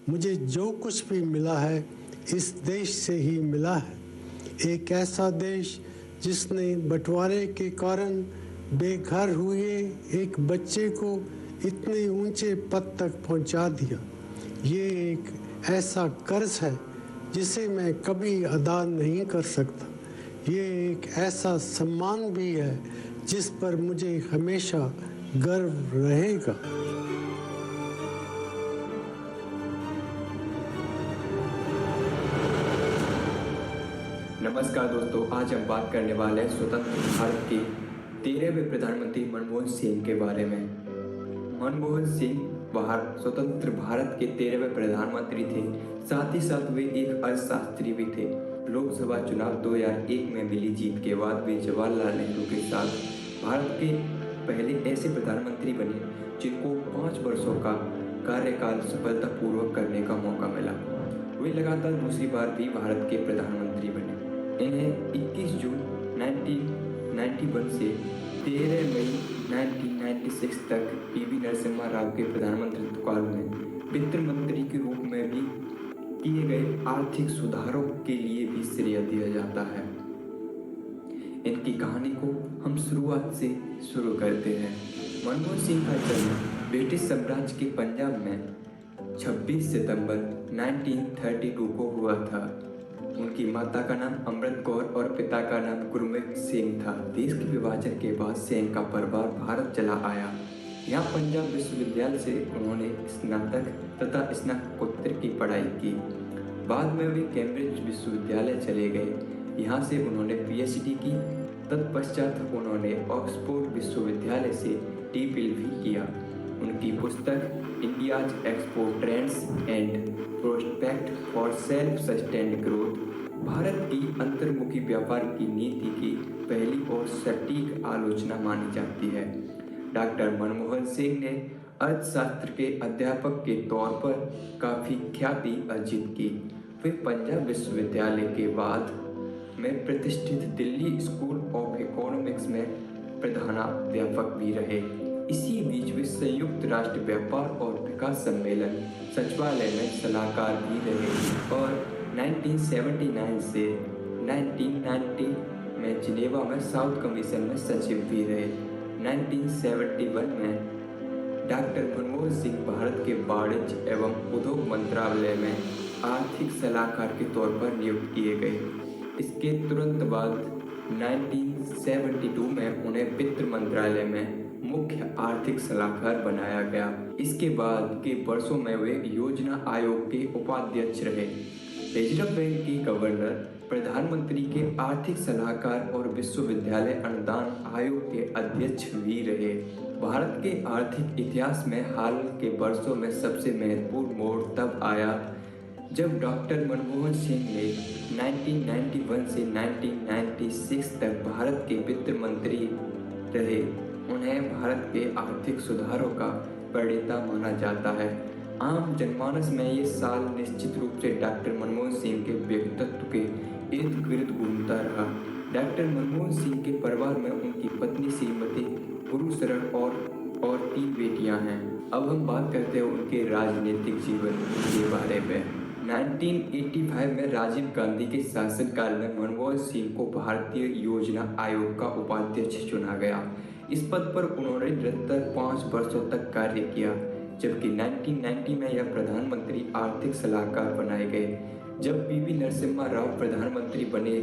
मुझे जो कुछ भी मिला है इस देश से ही मिला है। एक ऐसा देश जिसने बंटवारे के कारण बेघर हुए एक बच्चे को इतने ऊंचे पद तक पहुंचा दिया। ये एक ऐसा कर्ज है जिसे मैं कभी अदा नहीं कर सकता। ये एक ऐसा सम्मान भी है जिस पर मुझे हमेशा गर्व रहेगा। नमस्कार दोस्तों, आज हम बात करने वाले हैं स्वतंत्र भारत के 13वें प्रधानमंत्री मनमोहन सिंह के बारे में। मनमोहन सिंह स्वतंत्र भारत के 13वें प्रधानमंत्री थे। साथ ही साथ वे एक अर्थशास्त्री भी थे। लोकसभा चुनाव 2001 में मिली जीत के बाद वे जवाहरलाल नेहरू के साथ भारत के पहले ऐसे प्रधानमंत्री बने जिनको 5 वर्षों का कार्यकाल सफलतापूर्वक करने का मौका मिला। वे लगातार दूसरी बार भी भारत के प्रधानमंत्री बने। इन्हें 21 जून 1991 से 13 मई 1996 तक पीवी नरसिम्हा राव के प्रधानमंत्रित्व काल में वित्त मंत्री के रूप में भी किए गए आर्थिक सुधारों के लिए भी श्रेय दिया जाता है। इनकी कहानी को हम शुरुआत से शुरू करते हैं। मनमोहन सिंह का जन्म ब्रिटिश साम्राज्य के पंजाब में 26 सितंबर 1932 को हुआ था। उनकी माता का नाम अमृत कौर और पिता का नाम गुरमीत सिंह था। देश के विभाजन के बाद सिंह का परिवार भारत चला आया। यहाँ पंजाब विश्वविद्यालय से उन्होंने स्नातक तथा स्नातकोत्तर की पढ़ाई की। बाद में वे कैम्ब्रिज विश्वविद्यालय चले गए। यहाँ से उन्होंने पीएचडी की। तत्पश्चात उन्होंने ऑक्सफोर्ड विश्वविद्यालय से डी.फिल भी किया। उनकी पुस्तक India's export trends and prospect for self sustained growth Bharat की अंतर्मुखी व्यापार की नीति की पहली और सटीक आलोचना मानी जाती है। डॉक्टर मनमोहन सिंह ने अर्थशास्त्र के अध्यापक के तौर पर काफ़ी ख्याति अर्जित की। वे पंजाब विश्वविद्यालय के बाद में प्रतिष्ठित दिल्ली स्कूल ऑफ इकोनॉमिक्स में प्रधानाध्यापक भी रहे। इसी बीच वे संयुक्त राष्ट्र व्यापार और विकास सम्मेलन सचिवालय में सलाहकार भी रहे और 1979 से 1990 में जिनेवा में साउथ कमीशन में सचिव भी रहे। 1971 में डॉक्टर मनमोहन सिंह भारत के वाणिज्य एवं उद्योग मंत्रालय में आर्थिक सलाहकार के तौर पर नियुक्त किए गए। इसके तुरंत बाद 1972 में उन्हें वित्त मंत्रालय में मुख्य आर्थिक सलाहकार बनाया गया। इसके बाद के वर्षों में वे योजना आयोग के उपाध्यक्ष रहे, रिजर्व बैंक के गवर्नर, प्रधानमंत्री के आर्थिक सलाहकार और विश्वविद्यालय अनुदान आयोग के अध्यक्ष भी रहे। भारत के आर्थिक इतिहास में हाल के वर्षों में सबसे महत्वपूर्ण मोड़ तब आया जब डॉक्टर मनमोहन सिंह ने 1991 से 1996 तक भारत के वित्त मंत्री रहे। उन्हें भारत के आर्थिक सुधारों का प्रणेता माना जाता है। आम जनमानस में ये साल निश्चित रूप से डॉक्टर मनमोहन सिंह के व्यक्तित्व के इर्द गिर्द घूमता रहा। डॉक्टर मनमोहन सिंह के परिवार में उनकी पत्नी श्रीमती गुरुशरण और 3 बेटियां हैं। अब हम बात करते हैं उनके राजनीतिक जीवन के बारे में। 1985 में राजीव गांधी के शासनकाल में मनमोहन सिंह को भारतीय योजना आयोग का उपाध्यक्ष चुना गया। इस पद पर उन्होंने निरंतर 5 वर्षों तक कार्य किया, जबकि 1990 में यह प्रधानमंत्री आर्थिक सलाहकार बनाए गए। जब पीवी नरसिम्हा राव प्रधानमंत्री बने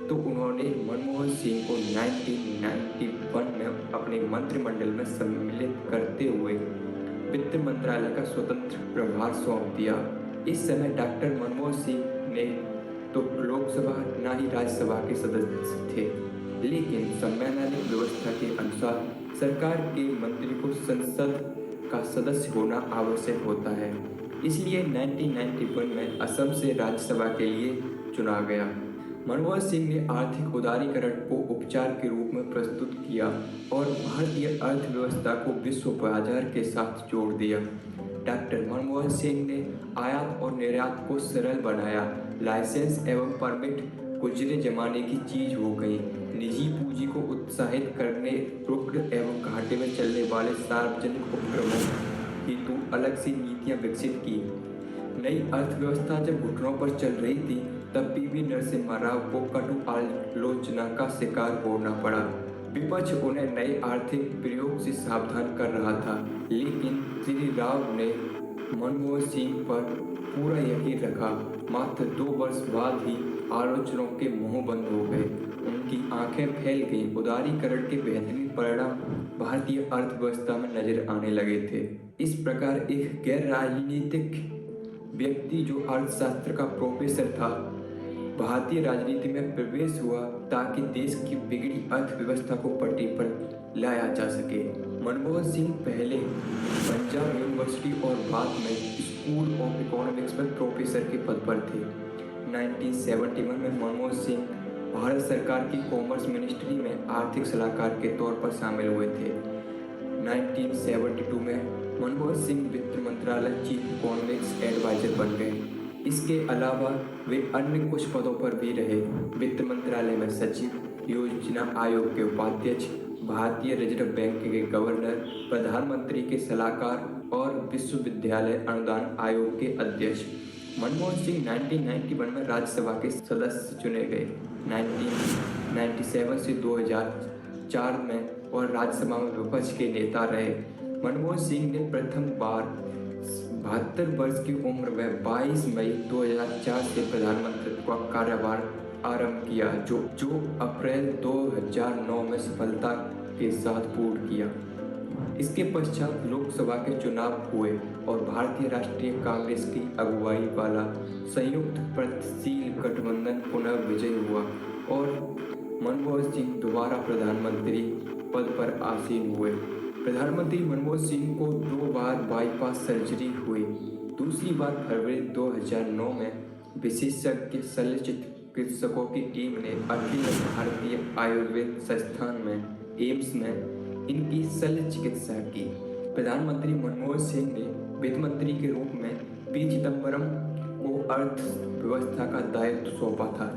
तो उन्होंने मनमोहन सिंह को 1991 में अपने मंत्रिमंडल में सम्मिलित करते हुए वित्त मंत्रालय का स्वतंत्र प्रभार सौंप दिया। इस समय डॉक्टर मनमोहन सिंह ने तो लोकसभा न ही राज्यसभा के सदस्य थे, लेकिन संवैधानिक व्यवस्था के अनुसार सरकार के मंत्री को संसद का सदस्य होना आवश्यक होता है। इसलिए 1991 में असम से राज्यसभा के लिए चुना गया। मनमोहन सिंह ने आर्थिक उदारीकरण को उपचार के रूप में प्रस्तुत किया और भारतीय अर्थव्यवस्था को विश्व बाजार के साथ जोड़ दिया। डॉक्टर मनमोहन सिंह ने आयात और निर्यात को सरल बनाया। लाइसेंस एवं परमिट गुजरे जमाने की चीज हो गई। निजी पूंजी को उत्साहित करने, रुग्ण एवं घाटे में चलने वाले सार्वजनिक उपक्रमों हेतु अलग से नीतियां विकसित की। नई अर्थव्यवस्था जब घुटनों पर चल रही थी तब पीवी नरसिम्हा राव को कटु आलोचना का शिकार होना पड़ा। विपक्ष उन्हें नए आर्थिक प्रयोग से सावधान कर रहा था, लेकिन श्री राव ने मनमोहन सिंह पर पूरा यकीन रखा। मात्र 2 वर्ष बाद ही आलोचनाओं के मुंह बंद हो गए, उनकी आंखें फैल गईं। उदारीकरण के बेहतरीन परिणाम भारतीय अर्थव्यवस्था में नजर आने लगे थे। इस प्रकार एक गैर राजनीतिक व्यक्ति जो अर्थशास्त्र का प्रोफेसर था, भारतीय राजनीति में प्रवेश हुआ ताकि देश की बिगड़ी अर्थव्यवस्था को पटरी पर लाया जा सके। मनमोहन सिंह पहले पंजाब यूनिवर्सिटी और बाद में स्कूल ऑफ इकोनॉमिक्स में प्रोफेसर के पद पर थे। 1971 में मनमोहन सिंह भारत सरकार की कॉमर्स मिनिस्ट्री में आर्थिक सलाहकार के तौर पर शामिल हुए थे। 1972 में मनमोहन सिंह वित्त मंत्रालय चीफ इकोनॉमिक्स एडवाइजर बन गए। इसके अलावा वे अन्य कुछ पदों पर भी रहे। वित्त मंत्रालय में सचिव, योजना आयोग के उपाध्यक्ष, भारतीय रिजर्व बैंक के गवर्नर, प्रधानमंत्री के सलाहकार और विश्वविद्यालय अनुदान आयोग के अध्यक्ष। मनमोहन सिंह 1991 में राज्यसभा के सदस्य चुने गए। 1997 से 2004 में और राज्यसभा में विपक्ष के नेता रहे। मनमोहन सिंह ने प्रथम बार 72 वर्ष की उम्र में 22 मई 2004 से प्रधानमंत्री का कार्यभार आरंभ किया, जो अप्रैल 2009 में सफलता के साथ पूर्ण किया। इसके पश्चात लोकसभा के चुनाव हुए और भारतीय राष्ट्रीय कांग्रेस की अगुवाई वाला संयुक्त प्रगतिशील गठबंधन पुनः विजयी हुआ और मनमोहन सिंह दोबारा प्रधानमंत्री पद पर आसीन हुए। प्रधानमंत्री मनमोहन सिंह को 2 बार बाईपास सर्जरी हुई। दूसरी बार फरवरी 2009 में विशेषज्ञ शल्य चिकित्सकों की टीम ने अखिल भारतीय आयुर्वेद संस्थान में एम्स में इनकी शल्य चिकित्सा की। प्रधानमंत्री मनमोहन सिंह ने वित्त मंत्री के रूप में पी चिदम्बरम को अर्थव्यवस्था का दायित्व सौंपा था,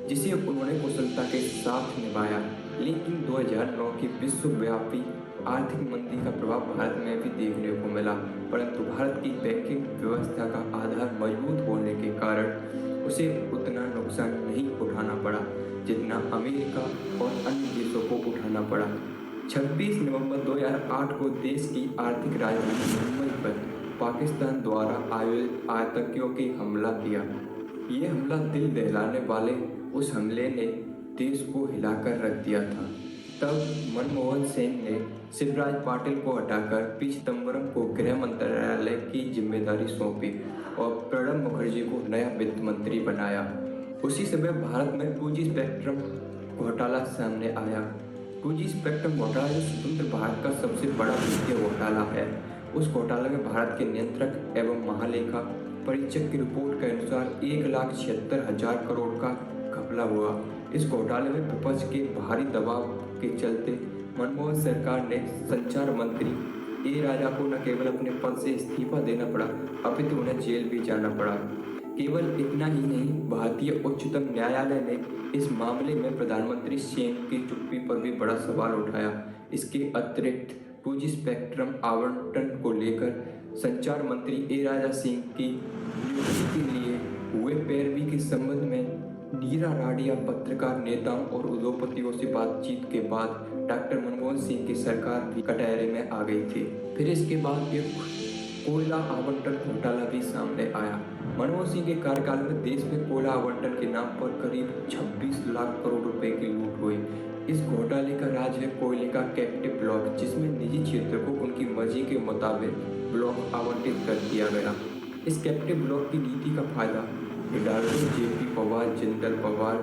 जिसे उन्होंने कुशलता के साथ निभाया। लेकिन 2009 की विश्वव्यापी आर्थिक मंदी का प्रभाव भारत में भी देखने को मिला, परंतु भारत की बैंकिंग व्यवस्था का आधार मजबूत होने के कारण उसे उतना नुकसान नहीं उठाना पड़ा जितना अमेरिका और अन्य देशों को उठाना पड़ा। 26 नवंबर 2008 को देश की आर्थिक राजधानी मुंबई पर पाकिस्तान द्वारा आयोजित आतंकियों की हमला किया। ये हमला दिल दहलाने वाले उस हमले ने देश को हिलाकर रख दिया था। तब मनमोहन सिंह ने शिवराज पाटिल को हटाकर पी चिदम्बरम को गृह मंत्रालय की जिम्मेदारी सौंपी और प्रणब मुखर्जी को नया वित्त मंत्री बनाया। उसी समय भारत में 2G स्पेक्ट्रम घोटाला सामने आया। 2G स्पेक्ट्रम घोटाला जो स्वतंत्र भारत का सबसे बड़ा वित्तीय घोटाला है। उस घोटाले में भारत के नियंत्रक एवं महालेखा परीक्षक की रिपोर्ट के अनुसार 1,76,000 करोड़ का घपला हुआ। इस घोटाले में विपक्ष के भारी दबाव के चलते मनमोहन सरकार ने संचार मंत्री ए राजा को न केवल अपने पद से इस्तीफा देना पड़ा, अपितु उन्हें जेल भी जाना पड़ा। केवल इतना ही नहीं, भारतीय उच्चतम न्यायालय ने इस मामले में प्रधानमंत्री सिंह की चुप्पी पर भी बड़ा सवाल उठाया। इसके अतिरिक्त 2G स्पेक्ट्रम आवंटन को लेकर संचार मंत्री ए राजा सिंह की नियुक्ति के लिए हुए पैरवी के संबंध में नीरा राडिया पत्रकार नेताओं और उद्योगपतियों से बातचीत के बाद डॉक्टर मनमोहन सिंह की सरकार भी कटहरे में आ गई थी। फिर इसके बाद एक कोयला आवंटन घोटाला भी सामने आया। मनमोहन सिंह के कार्यकाल में देश में कोयला आवंटन के नाम पर करीब 26 लाख करोड़ रुपए की लूट हुई। इस घोटाले का राज है कोयले का कैप्टिव ब्लॉक, जिसमें निजी क्षेत्र को उनकी मर्जी के मुताबिक ब्लॉक आवंटित कर दिया गया। इस कैप्टिव ब्लॉक की नीति का फायदा हिंडाल्को, जेपी पवार, जिंदल पवार,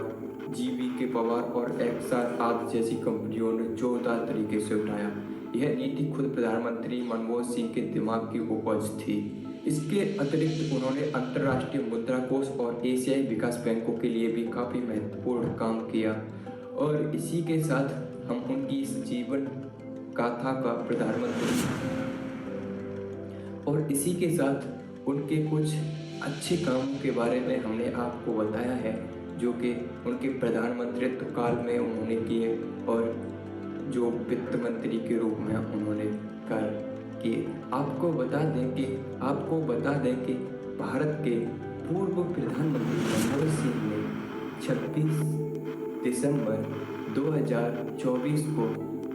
जीवीके पवार और एक्सार आदि जैसी कंपनियों ने जोरदार तरीके से उठाया। यह नीति खुद प्रधानमंत्री मनमोहन सिंह के दिमाग की उपज थी। इसके अतिरिक्त उन्होंने अंतर्राष्ट्रीय मुद्रा कोष और एशियाई विकास बैंकों के लिए भी काफी महत्वपूर्ण काम किया। और इसी के साथ हम उनकी इस जीवन गाथा का और इसी के साथ उनके कुछ अच्छे कामों के बारे में हमने आपको बताया है, जो कि उनके प्रधानमंत्रित्व काल में उन्होंने किए और जो वित्त मंत्री के रूप में उन्होंने कर किए। आपको बता दें कि भारत के पूर्व प्रधानमंत्री मनमोहन सिंह ने 26 दिसंबर 2024 को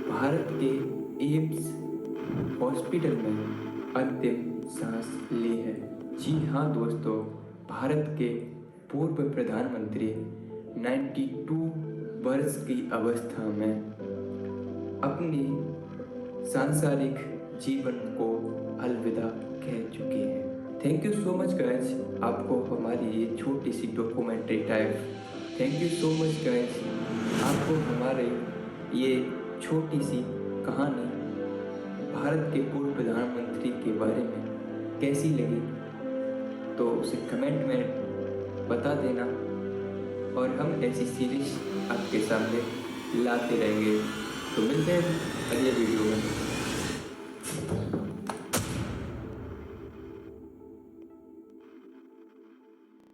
भारत के एम्स हॉस्पिटल में अंतिम सांस ली है। जी हाँ दोस्तों, भारत के पूर्व प्रधानमंत्री 92 वर्ष की अवस्था में अपनी सांसारिक जीवन को अलविदा कह चुके हैं। Thank you so much guys, आपको हमारी ये छोटी सी documentary type, thank you so much guys, आपको हमारे ये छोटी सी कहानी भारत के पूर्व प्रधानमंत्री के बारे में कैसी लगी तो उसे कमेंट में बता देना, और हम ऐसी सीरीज आपके सामने लाते रहेंगे। तो मिलते हैं अगले वीडियो में।